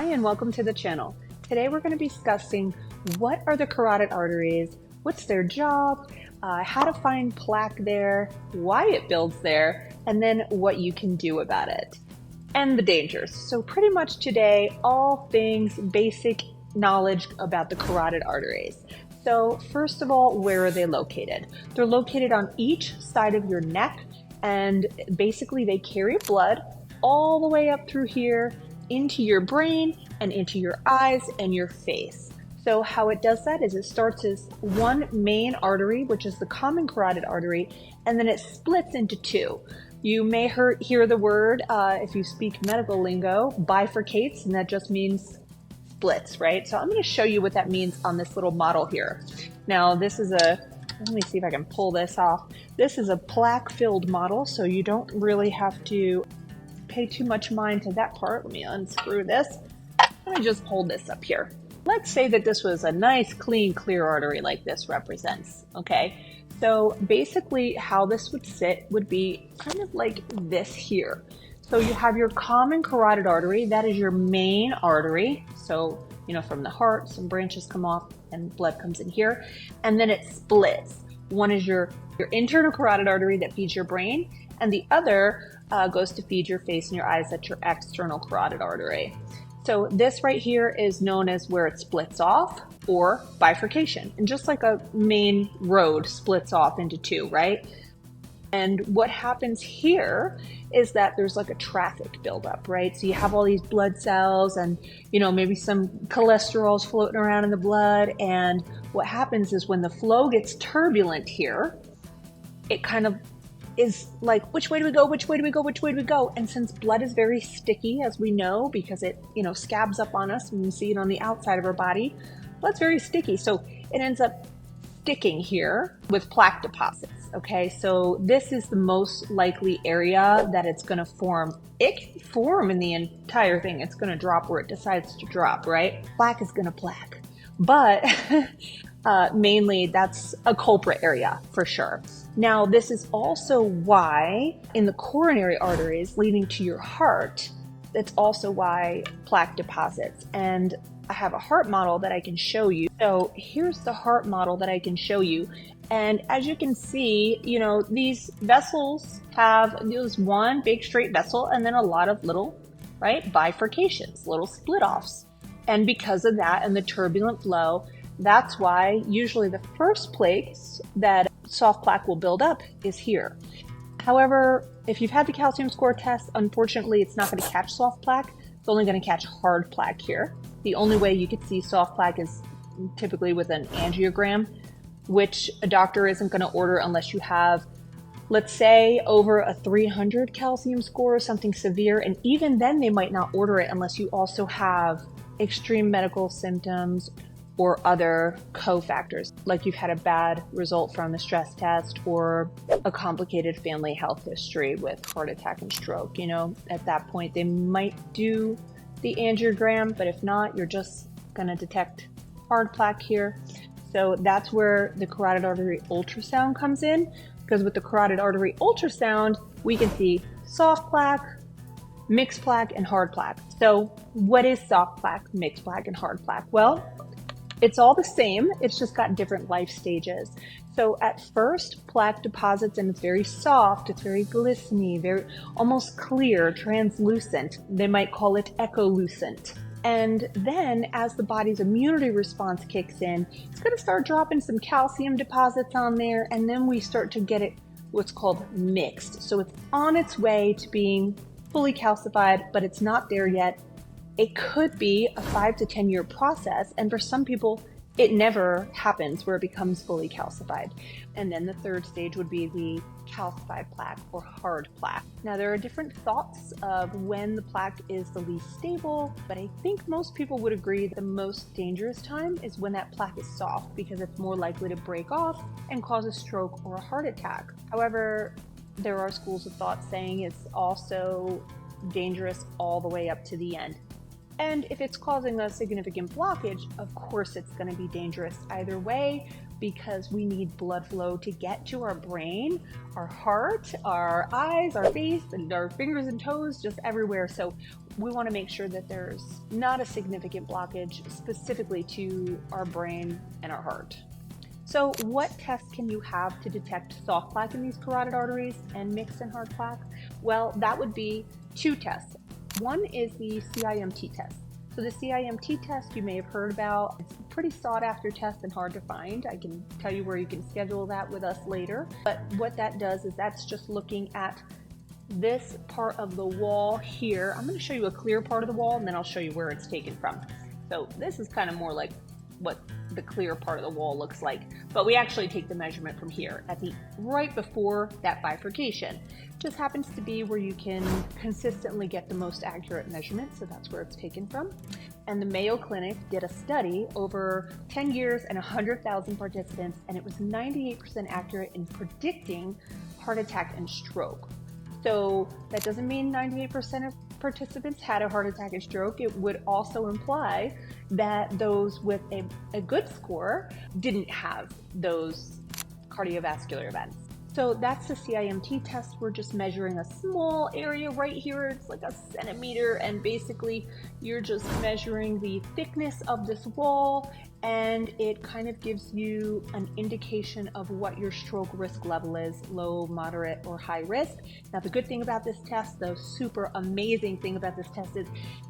Hi, and welcome to the channel. Today we're going to be discussing what are the carotid arteries, what's their job, how to find plaque there, why it builds there, and then what you can do about it, and the dangers. So pretty much today, all things basic knowledge about the carotid arteries. So first of all, where are they located? They're located on each side of your neck, and basically they carry blood all the way up through here into your brain and into your eyes and your face. So how it does that is it starts as one main artery, which is the common carotid artery, and then it splits into two. You may hear the word, if you speak medical lingo, bifurcates, and that just means splits, right? So I'm going to show you what that means on this little model here. Now this is let me see if I can pull this off. This is a plaque-filled model, so you don't really have to pay too much mind to that part. Let me unscrew this. Let me just hold this up here. Let's say that this was a nice, clean, clear artery like this represents, okay? So basically how this would sit would be kind of like this here. So you have your common carotid artery, that is your main artery. So, from the heart, some branches come off and blood comes in here, and then it splits. One is your internal carotid artery that feeds your brain, and the other goes to feed your face and your eyes. That's your external carotid artery. So this right here is known as where it splits off, or bifurcation. And just like a main road splits off into two, right? And what happens here is that there's like a traffic buildup, right? So you have all these blood cells and, maybe some cholesterol's floating around in the blood. And what happens is when the flow gets turbulent here, it kind of is like, which way do we go? Which way do we go? Which way do we go? And since blood is very sticky, as we know, because it, scabs up on us when we see it on the outside of our body, blood's very sticky. So it ends up sticking here with plaque deposits. Okay, so this is the most likely area that it's going to form. It can form in the entire thing. It's going to drop where it decides to drop, right? Plaque is going to plaque. But mainly that's a culprit area for sure. Now, this is also why in the coronary arteries leading to your heart, that's also why plaque deposits. And I have a heart model that I can show you. So here's the heart model that I can show you. And as you can see, these vessels have this one big straight vessel and then a lot of little, bifurcations, little split offs. And because of that and the turbulent flow, that's why usually the first place that soft plaque will build up is here. However, if you've had the calcium score test, unfortunately, it's not going to catch soft plaque. It's only going to catch hard plaque here. The only way you could see soft plaque is typically with an angiogram, which a doctor isn't going to order unless you have, let's say, over a 300 calcium score or something severe. And even then, they might not order it unless you also have extreme medical symptoms or other cofactors, like you've had a bad result from a stress test or a complicated family health history with heart attack and stroke. At that point, they might do the angiogram, but if not, you're just going to detect hard plaque here. So that's where the carotid artery ultrasound comes in, because with the carotid artery ultrasound, we can see soft plaque, mixed plaque, and hard plaque. So what is soft plaque, mixed plaque, and hard plaque? Well, it's all the same, it's just got different life stages. So at first, plaque deposits and it's very soft, it's very glistening, very almost clear, translucent. They might call it echolucent. And then as the body's immunity response kicks in, it's going to start dropping some calcium deposits on there, and then we start to get it what's called mixed. So it's on its way to being fully calcified, but it's not there yet. It could be a 5 to 10 year process, and for some people, it never happens where it becomes fully calcified. And then the third stage would be the calcified plaque or hard plaque. Now, there are different thoughts of when the plaque is the least stable, but I think most people would agree the most dangerous time is when that plaque is soft, because it's more likely to break off and cause a stroke or a heart attack. However, there are schools of thought saying it's also dangerous all the way up to the end. And if it's causing a significant blockage, of course it's going to be dangerous either way, because we need blood flow to get to our brain, our heart, our eyes, our face, and our fingers and toes, just everywhere. So we want to make sure that there's not a significant blockage specifically to our brain and our heart. So what tests can you have to detect soft plaque in these carotid arteries and mixed and hard plaque? Well, that would be two tests. One is the CIMT test. So the CIMT test you may have heard about. It's a pretty sought after test and hard to find. I can tell you where you can schedule that with us later. But what that does is that's just looking at this part of the wall here. I'm going to show you a clear part of the wall and then I'll show you where it's taken from. So this is kind of more like what the clear part of the wall looks like, but we actually take the measurement from here at the right before that bifurcation. Just happens to be where you can consistently get the most accurate measurement, so that's where it's taken from. And the Mayo Clinic did a study over 10 years and 100,000 participants, and it was 98% accurate in predicting heart attack and stroke. So that doesn't mean 98% of participants had a heart attack and stroke. It would also imply that those with a good score didn't have those cardiovascular events. So that's the CIMT test. We're just measuring a small area right here. It's like a centimeter, and basically you're just measuring the thickness of this wall, and it kind of gives you an indication of what your stroke risk level is, low, moderate, or high risk. Now, the good thing about this test, the super amazing thing about this test is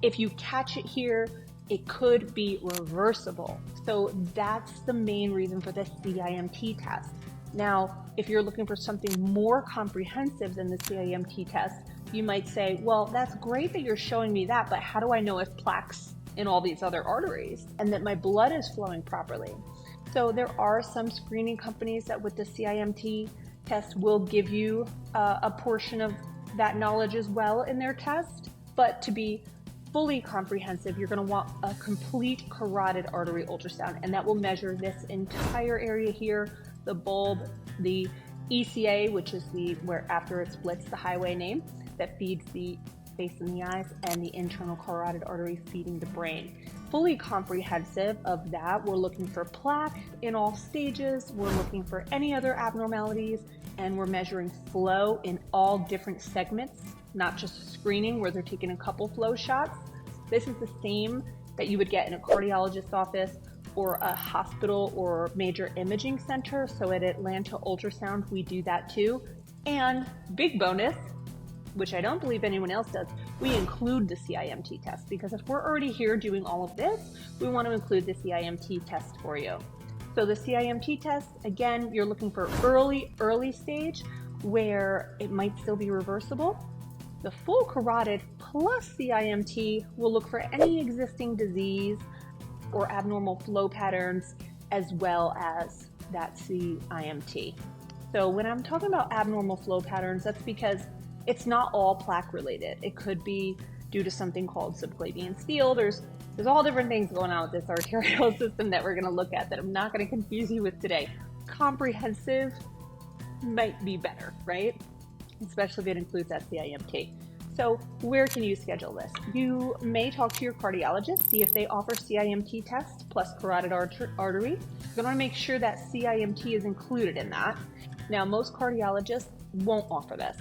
if you catch it here, it could be reversible. So that's the main reason for the CIMT test. Now, if you're looking for something more comprehensive than the CIMT test, you might say, well, that's great that you're showing me that, but how do I know if plaque's in all these other arteries and that my blood is flowing properly? So there are some screening companies that with the CIMT test will give you a portion of that knowledge as well in their test, but to be fully comprehensive, you're going to want a complete carotid artery ultrasound, and that will measure this entire area here, the bulb, the ECA, which is where after it splits the highway name that feeds the face and the eyes, and the internal carotid artery feeding the brain. Fully comprehensive of that, we're looking for plaque in all stages, we're looking for any other abnormalities, and we're measuring flow in all different segments, not just screening where they're taking a couple flow shots. This is the same that you would get in a cardiologist's office or a hospital or major imaging center. So at Atlanta Ultrasound, we do that too. And big bonus, which I don't believe anyone else does, we include the CIMT test, because if we're already here doing all of this, we want to include the CIMT test for you. So the CIMT test, again, you're looking for early stage where it might still be reversible. The full carotid plus CIMT will look for any existing disease or abnormal flow patterns, as well as that CIMT. So when I'm talking about abnormal flow patterns, that's because it's not all plaque related. It could be due to something called subclavian steel. There's all different things going on with this arterial system that we're going to look at that I'm not going to confuse you with today. Comprehensive might be better, right? Especially if it includes that CIMT. So where can you schedule this? You may talk to your cardiologist, see if they offer CIMT test plus carotid artery. You're going to want to make sure that CIMT is included in that. Now, most cardiologists won't offer this.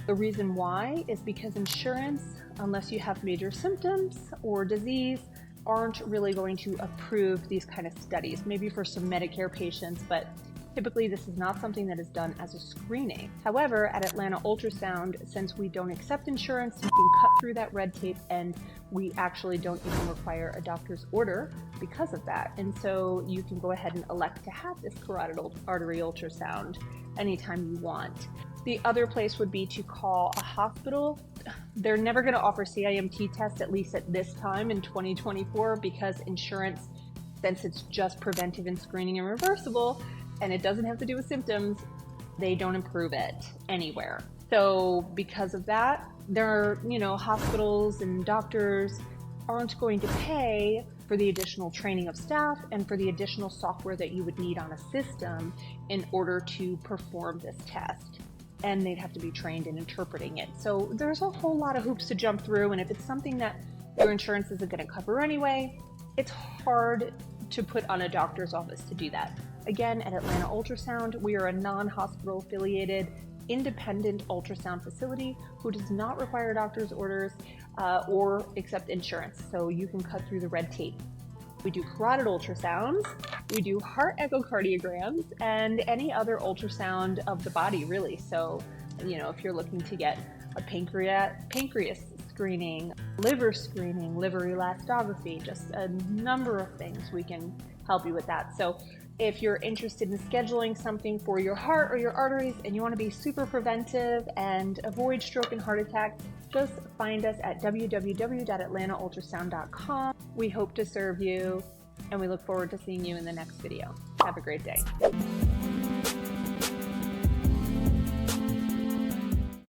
The reason why is because insurance, unless you have major symptoms or disease, aren't really going to approve these kind of studies, maybe for some Medicare patients, but typically this is not something that is done as a screening. However, at Atlanta Ultrasound, since we don't accept insurance, you can cut through that red tape, and we actually don't even require a doctor's order because of that. And so you can go ahead and elect to have this carotid artery ultrasound anytime you want. The other place would be to call a hospital. They're never going to offer CIMT tests, at least at this time in 2024, because insurance, since it's just preventive and screening and reversible, and it doesn't have to do with symptoms, they don't approve it anywhere. So because of that, hospitals and doctors aren't going to pay for the additional training of staff and for the additional software that you would need on a system in order to perform this test. And they'd have to be trained in interpreting it. So there's a whole lot of hoops to jump through, and if it's something that your insurance isn't going to cover anyway, it's hard to put on a doctor's office to do that. Again, at Atlanta Ultrasound, we are a non-hospital affiliated independent ultrasound facility who does not require doctor's orders. or accept insurance, so you can cut through the red tape. We do carotid ultrasounds, we do heart echocardiograms, and any other ultrasound of the body, really. So, if you're looking to get a pancreas screening, liver elastography, just a number of things, we can help you with that. So if you're interested in scheduling something for your heart or your arteries and you want to be super preventive and avoid stroke and heart attack, just find us at www.atlantaultrasound.com. We hope to serve you, and we look forward to seeing you in the next video. Have a great day.